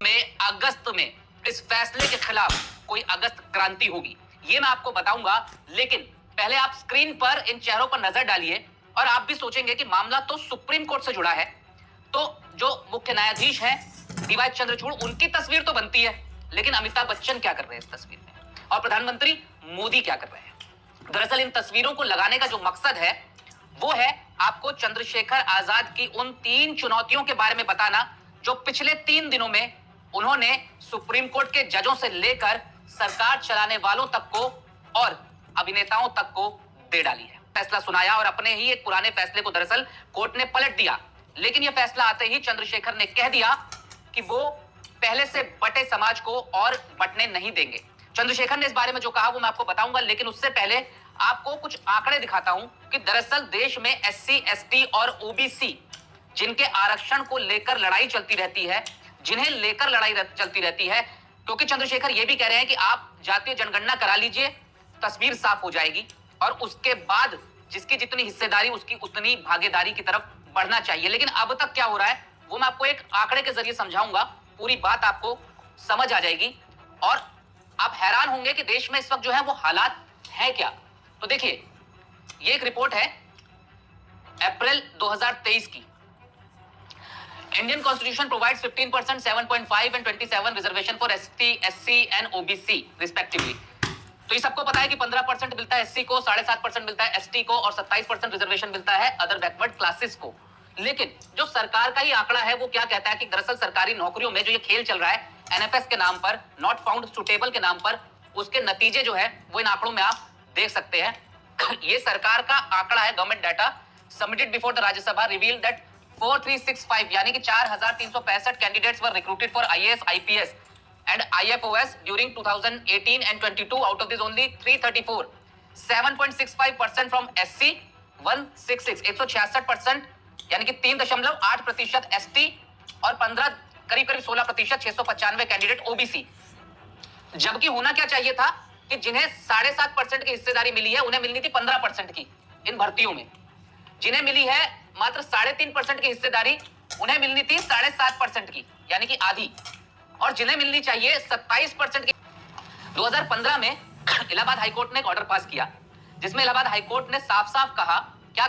में अगस्त में इस फैसले के खिलाफ कोई अगस्त क्रांति होगी, ये मैं आपको बताऊंगा। लेकिन पहले आप स्क्रीन पर इन चेहरों पर नजर डालिए और आप भी सोचेंगे कि मामला तो सुप्रीम कोर्ट से जुड़ा है, तो जो मुख्य न्यायाधीश हैं डीवाई चंद्रचूड़, उनकी तस्वीर तो बनती है, लेकिन अमिताभ बच्चन क्या कर रहे हैं इस तस्वीर में, और प्रधानमंत्री मोदी क्या कर रहे हैं। दरअसल इन तस्वीरों को लगाने का जो मकसद है वो है आपको चंद्रशेखर आजाद की उन 3 चुनौतियों के बारे में बताना जो पिछले 3 दिनों में उन्होंने सुप्रीम कोर्ट के जजों से लेकर सरकार चलाने वालों तक को और अभिनेताओं तक को दे डाली है। फैसला सुनाया और अपने ही एक पुराने फैसले को दरअसल कोर्ट ने पलट दिया, लेकिन यह फैसला आते ही चंद्रशेखर ने कह दिया कि वो पहले से बटे समाज को और बटने नहीं देंगे। चंद्रशेखर ने इस बारे में जो कहा वो मैं आपको बताऊंगा, लेकिन उससे पहले आपको कुछ आंकड़े दिखाता हूं कि दरअसल देश में एससी, एसटी और ओबीसी जिनके आरक्षण को लेकर लड़ाई चलती रहती है, जिन्हें लेकर लड़ाई चलती रहती है, क्योंकि चंद्रशेखर ये भी कह रहे हैं कि आप जातीय जनगणना करा लीजिए, तस्वीर साफ हो जाएगी और उसके बाद जिसकी जितनी हिस्सेदारी उसकी उतनी भागीदारी की तरफ बढ़ना चाहिए। लेकिन अब तक क्या हो रहा है वो मैं आपको एक आंकड़े के जरिए समझाऊंगा, पूरी बात आपको समझ आ जाएगी और आप हैरान होंगे कि देश में इस वक्त जो है वो हालात है क्या। तो देखिए, ये एक रिपोर्ट है अप्रैल 2023 की। Indian constitution provides 15%, 7.5 and 27 reservation for ST, SC and OBC respectively. तो ये सबको पता है कि 15% मिलता है एससी को, 7.5% मिलता है एसटी को और 27% रिजर्वेशन मिलता है अदर बैकवर्ड क्लासेस को। लेकिन जो सरकार का ही आंकड़ा है वो क्या कहता है कि दरअसल सरकारी नौकरियों में जो ये खेल चल रहा है एनएफएस के नाम पर, नॉट फाउंड सुटेबल के नाम पर, उसके नतीजे जो है वो इन आंकड़ों में आप देख सकते हैं। ये सरकार का आंकड़ा है, government data submitted before the Rajya Sabha revealed that 4365 यानी कि 4365 candidates were recruited for IAS, IPS and IFOS during 2018 and 22. Out of this only 334, 7.65% from SC, 166 166% यानी कि 3.8% ST और 15 करीब 16% 695 कैंडिडेट ओबीसी। जबकि होना क्या चाहिए था कि जिन्हें 7.5% की हिस्सेदारी मिली है उन्हें मिलनी थी 15% की इन भर्तियों में, जिन्हें मिली है मात्र 3.5% की हिस्सेदारी उन्हें मिलनी थी 7.5% की यानी कि आधी, और जिन्हें मिलनी चाहिए 27% की। 2015 में इलाहाबाद हाईकोर्ट ने एक ऑर्डर पास किया जिसमें इलाहाबाद हाईकोर्ट ने साफ साफ कहा, क्या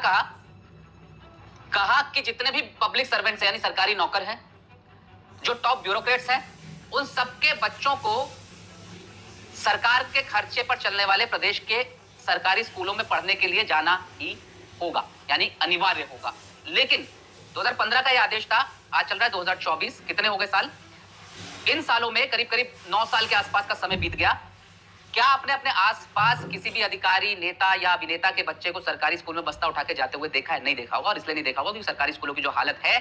कहा कि जितने भी पब्लिक सर्वेंट्स हैं यानी सरकारी नौकर हैं, जो टॉप ब्यूरोक्रेट्स हैं, उन सबके बच्चों को सरकार के खर्चे पर चलने वाले प्रदेश के सरकारी स्कूलों में पढ़ने के लिए जाना ही होगा, यानी अनिवार्य होगा। लेकिन 2015 का यह आदेश था, आज चल रहा है 2024, कितने हो गए साल? इन सालों में करीब 9 साल के आसपास का समय बीत गया। क्या आपने अपने आसपास किसी भी अधिकारी, नेता या अभिनेता के बच्चे को सरकारी स्कूल में बस्ता उठा के जाते हुए देखा है? नहीं देखा होगा, और इसलिए नहीं देखा होगा क्योंकि सरकारी स्कूलों की जो हालत है,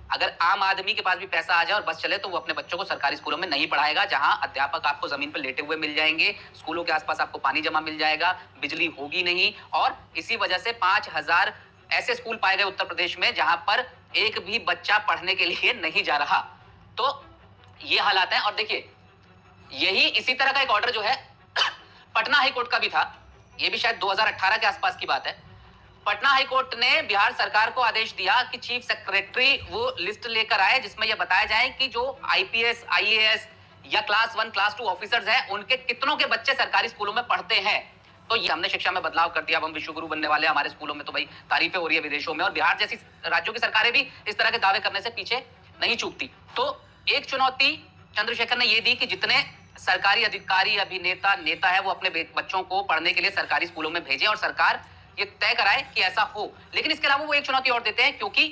अगर आम आदमी के पास भी पैसा आ जाए और बस चले तो वो अपने बच्चों को सरकारी स्कूलों में नहीं पढ़ाएगा, जहां अध्यापक आपको जमीन पर लेटे हुए मिल जाएंगे, स्कूलों के आसपास आपको पानी जमा मिल जाएगा, बिजली होगी नहीं। और इसी वजह से 5000 ऐसे स्कूल पाए गए उत्तर प्रदेश में जहां पर एक भी बच्चा पढ़ने के लिए नहीं जा रहा। तो ये हालात हैं। और देखिए, यही इसी तरह का एक ऑर्डर जो है पटना हाईकोर्ट का भी था, ये भी शायद 2018 के आसपास की बात है। पटना हाईकोर्ट ने बिहार सरकार को आदेश दिया कि चीफ सेक्रेटरी वो लिस्ट लेकर आए जिसमें यह बताया जाए कि जो आईपीएस, आईएएस या क्लास 1, क्लास 2 ऑफिसर्स हैं, उनके कितनों के बच्चे सरकारी स्कूलों में पढ़ते हैं। तो ये हमने शिक्षा में बदलाव कर दिया, अब हम विश्वगुरु बनने वाले, हमारे स्कूलों में तो भाई तारीफें हो रही है विदेशों में, और बिहार जैसी राज्यों की सरकारें भी इस तरह के दावे करने से पीछे नहीं चूकती। तो एक चुनौती चंद्रशेखर ने यह दी कि जितने सरकारी अधिकारी, अभिनेता, नेता है, वो अपने बच्चों को पढ़ने के लिए सरकारी स्कूलों में भेजे और सरकार ये तय कराए कि ऐसा हो। लेकिन इसके अलावा वो एक चुनौती और देते हैं, क्योंकि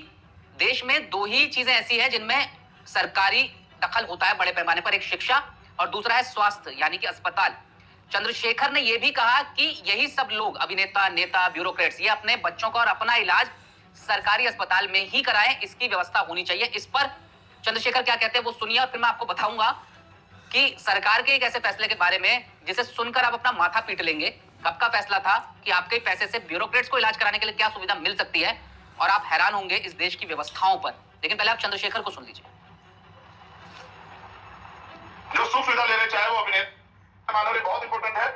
देश में 2 ही चीजें ऐसी हैं जिनमें सरकारी दखल होता है बड़े पैमाने पर, एक शिक्षा और दूसरा है स्वास्थ्य यानी कि अस्पताल। चंद्रशेखर ने यह भी कहा कि यही सब लोग, अभिनेता, नेता, ब्यूरोक्रेट्स, ये अपने बच्चों का और अपना इलाज सरकारी अस्पताल में ही कराएं, इसकी व्यवस्था होनी चाहिए। इस पर चंद्रशेखर क्या कहते हैं वो सुनिए, और फिर मैं आपको बताऊंगा कि सरकार के एक ऐसे फैसले के बारे में जिसे सुनकर आप अपना माथा पीट लेंगे। कब का फैसला था कि आपके पैसे से ब्यूरोक्रेट्स को इलाज कराने के लिए क्या सुविधा मिल सकती है, और आप हैरान होंगे इस देश की व्यवस्थाओं पर। लेकिन पहले आप चंद्रशेखर को सुन लीजिए। जो सुख सुविधा ले रहे, चाहे वो अभिनेता, मानव बहुत इंपॉर्टेंट है,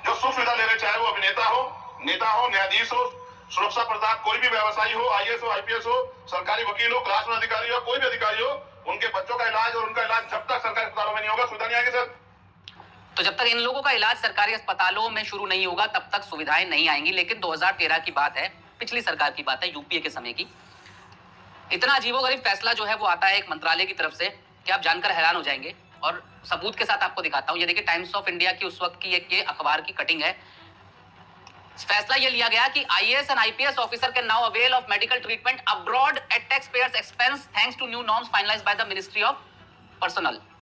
जो सुख सुविधा ले रहे, चाहे वो अभिनेता हो, नेता हो, न्यायाधीश हो, सुरक्षा प्रदान कोई भी व्यवसायी हो, आईएएस हो, आईपीएस हो, सरकारी वकील हो, क्लास 1 अधिकारी हो, कोई भी अधिकारी हो, उनके बच्चों का इलाज इलाज और उनका इलाज जब तक सरकारी अस्पतालों में नहीं होगा सुविधा नहीं आएगी सर। तो जब तक इन लोगों का इलाज सरकारी अस्पतालों में शुरू नहीं होगा तब तक सुविधाएं नहीं आएंगी। लेकिन 2013 की बात है, पिछली सरकार की बात है, यूपीए के समय की। इतना अजीबोगरीब फैसला जो है वो आता है एक मंत्रालय की तरफ से कि आप जानकर हैरान हो जाएंगे। और सबूत के साथ आपको दिखाता हूं। ये देखिए टाइम्स ऑफ इंडिया की उस वक्त की एक ये अखबार की कटिंग है। फैसला ये लिया गया कि IAS and IPS officer can now avail of medical treatment abroad at tax payers expense thanks to new norms finalised by the ministry of personal.